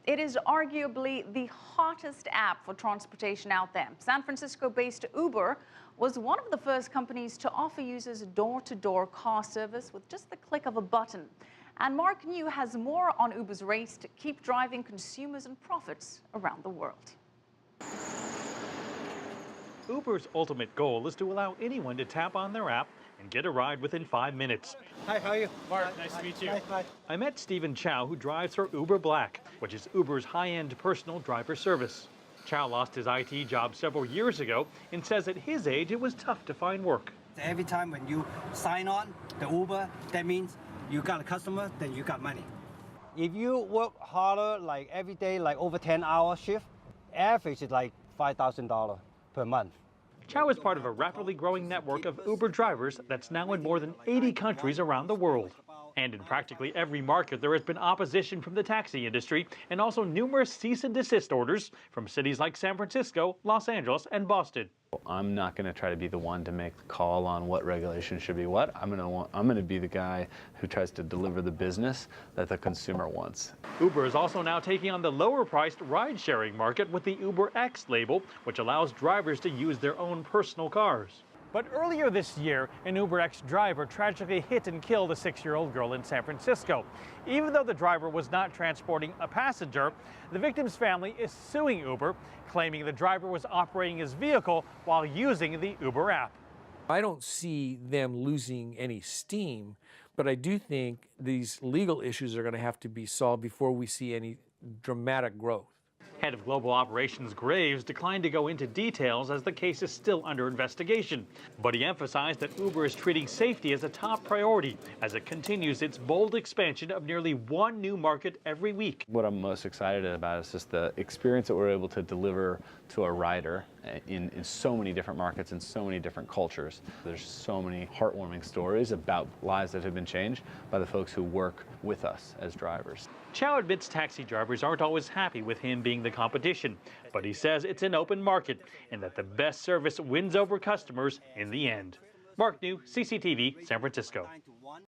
It is arguably the hottest app for transportation out there. San Francisco-based Uber was one of the first companies to offer users door-to-door car service with just the click of a button. And Mark New has more on Uber's race to keep driving consumers and profits around the world. Uber's ultimate goal is to allow anyone to tap on their app and get a ride within 5 minutes. Hi, how are you? Mark, nice to meet you. Hi. I met Stephen Chow, who drives for Uber Black, which is Uber's high-end personal driver service. Chow lost his IT job several years ago and says at his age it was tough to find work. Every time when you sign on the Uber, that means you got a customer, then you got money. If you work harder, like every day, like over 10-hour shift, average is like $5,000 per month. Chow is part of a rapidly growing network of Uber drivers that's now in more than 80 countries around the world. And in practically every market, there has been opposition from the taxi industry and also numerous cease and desist orders from cities like San Francisco, Los Angeles, and Boston. I'm not going to try to be the one to make the call on what regulation should be what. I'm going to be the guy who tries to deliver the business that the consumer wants. Uber is also now taking on the lower-priced ride-sharing market with the UberX label, which allows drivers to use their own personal cars. But earlier this year, an UberX driver tragically hit and killed a 6-year-old girl in San Francisco. Even though the driver was not transporting a passenger, the victim's family is suing Uber, claiming the driver was operating his vehicle while using the Uber app. I don't see them losing any steam, but I do think these legal issues are going to have to be solved before we see any dramatic growth. Head of Global Operations Graves declined to go into details as the case is still under investigation. But he emphasized that Uber is treating safety as a top priority as it continues its bold expansion of nearly one new market every week. What I'm most excited about is just the experience that we're able to deliver to a rider in so many different markets and so many different cultures. There's so many heartwarming stories about lives that have been changed by the folks who work with us as drivers. Chow admits taxi drivers aren't always happy with him being the competition, but he says it's an open market and that the best service wins over customers in the end. Mark New, CCTV, San Francisco.